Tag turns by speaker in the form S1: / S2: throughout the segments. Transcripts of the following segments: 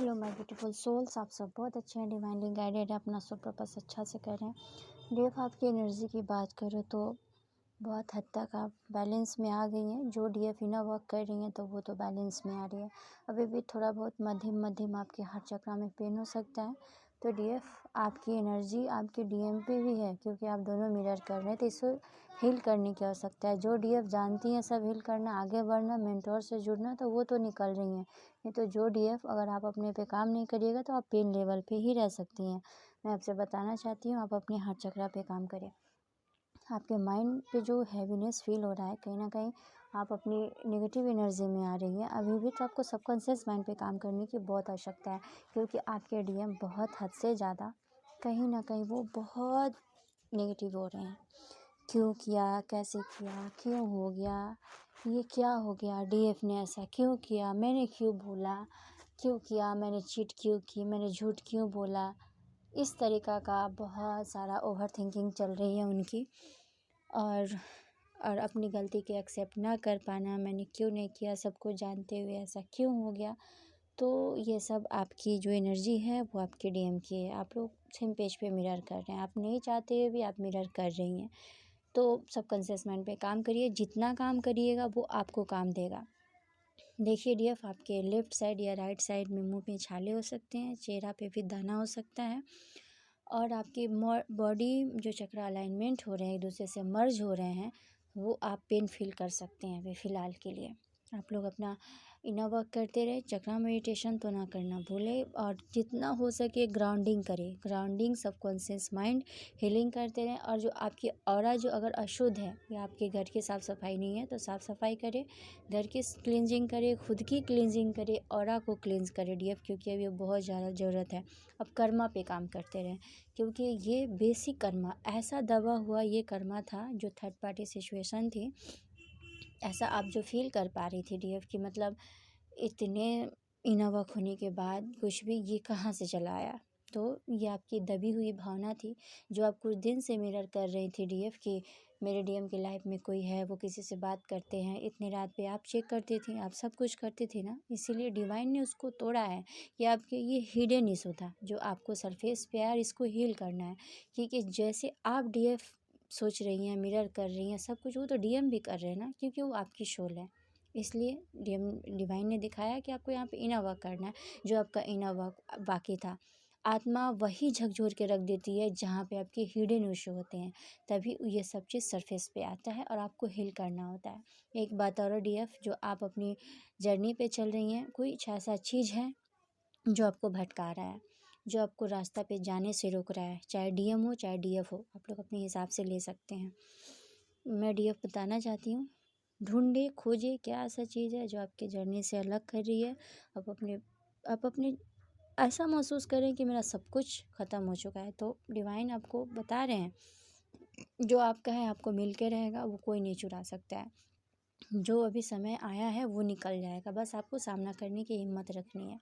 S1: Hello my beautiful souls, आप सब बहुत अच्छे हैं, डिवाइनली गाइडेड है, अपना सब पर्पस अच्छा से कर रहे हैं। डीएफ आपकी एनर्जी की बात करो तो बहुत हद तक आप बैलेंस में आ गई हैं। जो डीएफ इनर वर्क कर रही हैं तो वो तो बैलेंस में आ रही है। अभी भी थोड़ा बहुत मध्यम मध्यम आपके हार्ट चक्र में पेन हो सकता है, तो डीएफ आपकी एनर्जी आपके डीएम पे भी है, क्योंकि आप दोनों मिरर कर रहे हैं, तो इसको हील करने की आवश्यकता है। जो डीएफ जानती हैं सब हील करना, आगे बढ़ना, मेंटोर से जुड़ना, तो वो तो निकल रही हैं। नहीं तो जो डीएफ अगर आप अपने पे काम नहीं करिएगा तो आप पेन लेवल पे ही रह सकती हैं। मैं आपसे बताना चाहती हूँ, आप अपने हार्ट चक्र पे काम करें। आपके माइंड पे जो हैवीनेस फील हो रहा है, कहीं ना कहीं आप अपनी नेगेटिव एनर्जी में आ रही हैं अभी भी, तो आपको सबकॉन्शियस माइंड पे काम करने की बहुत आवश्यकता है, क्योंकि आपके डीएम बहुत हद से ज़्यादा कहीं ना कहीं वो बहुत नेगेटिव हो रहे हैं। क्यों किया, कैसे किया, क्यों हो गया, ये क्या हो गया, डीएफ ने ऐसा क्यों किया, मैंने क्यों बोला, क्यों किया, मैंने चीट क्यों की, मैंने झूठ क्यों बोला। इस तरीक़ा का बहुत सारा ओवर थिंकिंग चल रही है उनकी, और अपनी गलती के एक्सेप्ट ना कर पाना, मैंने क्यों नहीं किया, सबको जानते हुए ऐसा क्यों हो गया। तो ये सब आपकी जो एनर्जी है वो आपके डीएम की है। आप लोग सेम पेज पे मिरर कर रहे हैं, आप नहीं चाहते हुए भी आप मिरर कर रही हैं। तो सबकॉन्शियस माइंड पे काम करिए, जितना काम करिएगा वो आपको काम देगा। देखिए डीएफ, आपके लेफ़्ट साइड या राइट साइड में मुंह पे छाले हो सकते हैं, चेहरा पे भी दाना हो सकता है, और आपकी बॉडी जो चक्र अलाइनमेंट हो रहे हैं, एक दूसरे से मर्ज हो रहे हैं, वो आप पेन फील कर सकते हैं अभी फ़िलहाल के लिए। आप लोग अपना इनर वर्क करते रहे, चक्रा मेडिटेशन तो ना करना भूले, और जितना हो सके ग्राउंडिंग करें। ग्राउंडिंग, सबकॉन्शियस माइंड हीलिंग करते रहें। और जो आपकी ऑरा जो अगर अशुद्ध है या आपके घर की साफ़ सफाई नहीं है तो साफ़ सफाई करें, घर की क्लींजिंग करें, खुद की क्लींजिंग करें, ऑरा को क्लींज करें डीएफ, क्योंकि अभी बहुत ज़्यादा ज़रूरत है। अब कर्मा पे काम करते रहें, क्योंकि ये बेसिक कर्मा, ऐसा दबा हुआ ये कर्मा था जो थर्ड पार्टी सिचुएशन थी, ऐसा आप जो फील कर पा रही थी डीएफ की, मतलब इतने इनर वर्क होने के बाद कुछ भी ये कहाँ से चला आया। तो ये आपकी दबी हुई भावना थी जो आप कुछ दिन से मिरर कर रही थी डीएफ की, मेरे डीएम की लाइफ में कोई है, वो किसी से बात करते हैं। इतनी रात पे आप चेक करती थी, आप सब कुछ करती थी ना, इसीलिए डिवाइन ने उसको तोड़ा है कि आपके ये हिडन इशू था जो आपको सरफेस पे आया, इसको हील करना है। क्योंकि जैसे आप डीएफ सोच रही हैं, मिरर कर रही हैं, सब कुछ वो तो डीएम भी कर रहे हैं ना, क्योंकि वो आपकी सोल है। इसलिए डिवाइन ने दिखाया कि आपको यहाँ पे इनर वर्क करना है, जो आपका इनर वर्क बाकी था। आत्मा वही झकझोर के रख देती है जहाँ पे आपके हिडन इशू होते हैं, तभी ये सब चीज़ सरफेस पे आता है और आपको हील करना होता है। एक बात और डीएफ, जो आप अपनी जर्नी पे चल रही हैं, कोई ऐसा चीज़ है जो आपको भटका रहा है, जो आपको रास्ता पे जाने से रोक रहा है, चाहे डीएम हो चाहे डीएफ हो, आप लोग अपने हिसाब से ले सकते हैं। मैं डीएफ बताना चाहती हूँ, ढूंढे खोजे क्या ऐसा चीज़ है जो आपके जर्नी से अलग कर रही है। आप अपने ऐसा महसूस करें कि मेरा सब कुछ ख़त्म हो चुका है, तो डिवाइन आपको बता रहे हैं जो आपका है आपको मिल के रहेगा, वो कोई नहीं चुरा सकता है। जो अभी समय आया है वो निकल जाएगा, बस आपको सामना करने की हिम्मत रखनी है।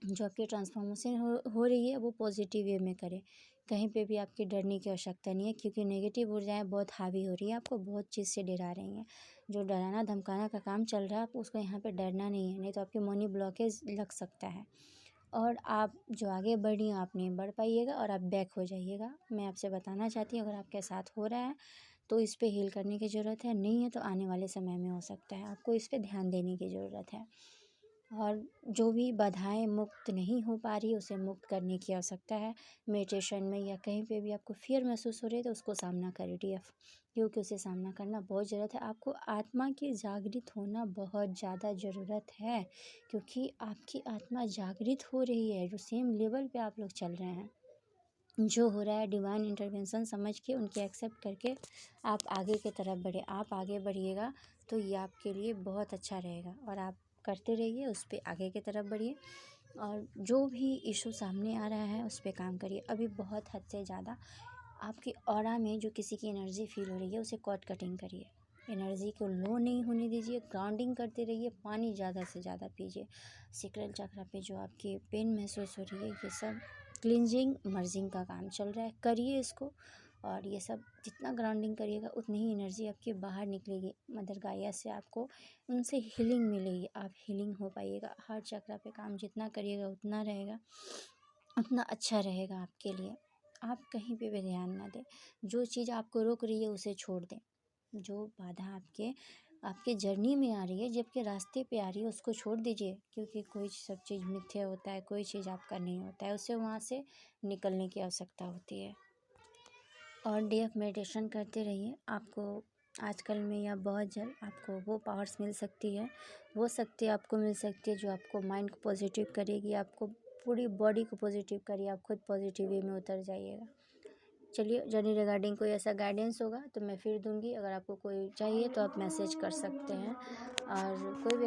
S1: जो आपकी ट्रांसफॉर्मेशन हो रही है वो पॉजिटिव वे में करें, कहीं पे भी आपकी डरने की आवश्यकता नहीं है, क्योंकि नेगेटिव ऊर्जाएं बहुत हावी हो रही है, आपको बहुत चीज़ से डरा रही हैं। जो डराना धमकाना का काम चल रहा है, आप उसको यहाँ पे डरना नहीं है, नहीं तो आपके मनी ब्लॉकेज लग सकता है, और आप जो आगे बढ़ी आप नहीं बढ़ पाइएगा और आप बैक हो जाइएगा। मैं आपसे बताना चाहती हूँ, अगर आपके साथ हो रहा है तो इस पे हील करने की ज़रूरत है, नहीं है तो आने वाले समय में हो सकता है, आपको इस पे ध्यान देने की ज़रूरत है। और जो भी बाधाएं मुक्त नहीं हो पा रही, उसे मुक्त करने की आवश्यकता है। मेडिटेशन में या कहीं पे भी आपको फियर महसूस हो रही है तो उसको सामना करें डीएफ, क्योंकि उसे सामना करना बहुत ज़रूरत है। आपको आत्मा की जागृत होना बहुत ज़्यादा ज़रूरत है, क्योंकि आपकी आत्मा जागृत हो रही है, जो सेम लेवल पे आप लोग चल रहे हैं। जो हो रहा है डिवाइन इंटरवेंशन समझ के, उनके एक्सेप्ट करके आप आगे की तरफ बढ़े। आप आगे बढ़िएगा तो ये आपके लिए बहुत अच्छा रहेगा, और आप करते रहिए, उस पर आगे की तरफ बढ़िए, और जो भी इशू सामने आ रहा है उस पर काम करिए। अभी बहुत हद से ज़्यादा आपकी ऑरा में जो किसी की एनर्जी फील हो रही है उसे कॉट कटिंग करिए, एनर्जी को लो नहीं होने दीजिए, ग्राउंडिंग करते रहिए, पानी ज़्यादा से ज़्यादा पीजिए। सिक्रल चक्र पे जो आपकी पेन महसूस हो रही है, ये सब क्लिंजिंग मर्जिंग का काम चल रहा है, करिए इसको, और ये सब जितना ग्राउंडिंग करिएगा उतनी ही एनर्जी आपकी बाहर निकलेगी। मदर गाया से आपको उनसे हीलिंग मिलेगी, आप हीलिंग हो पाइएगा। हर चक्र पे काम जितना करिएगा उतना रहेगा, उतना अच्छा रहेगा आपके लिए। आप कहीं पे भी ध्यान ना दें, जो चीज़ आपको रोक रही है उसे छोड़ दें। जो बाधा आपके जर्नी में आ रही है, जबकि रास्ते पे आ रही है, उसको छोड़ दीजिए। क्योंकि कोई सब चीज़ मिथ्या होता है, कोई चीज़ आपका नहीं होता है, उसे वहाँ से निकलने की आवश्यकता होती है। और डीप मेडिटेशन करते रहिए। आपको आजकल में या बहुत जल्द आपको वो पावर्स मिल सकती है, वो शक्ति आपको मिल सकती है जो आपको माइंड को पॉजिटिव करेगी, आपको पूरी बॉडी को पॉजिटिव करिए, आप खुद पॉजिटिव वे में उतर जाइएगा। चलिए, जर्नी रिगार्डिंग कोई ऐसा गाइडेंस होगा तो मैं फिर दूंगी। अगर आपको कोई चाहिए तो आप मैसेज कर सकते हैं। और कोई भी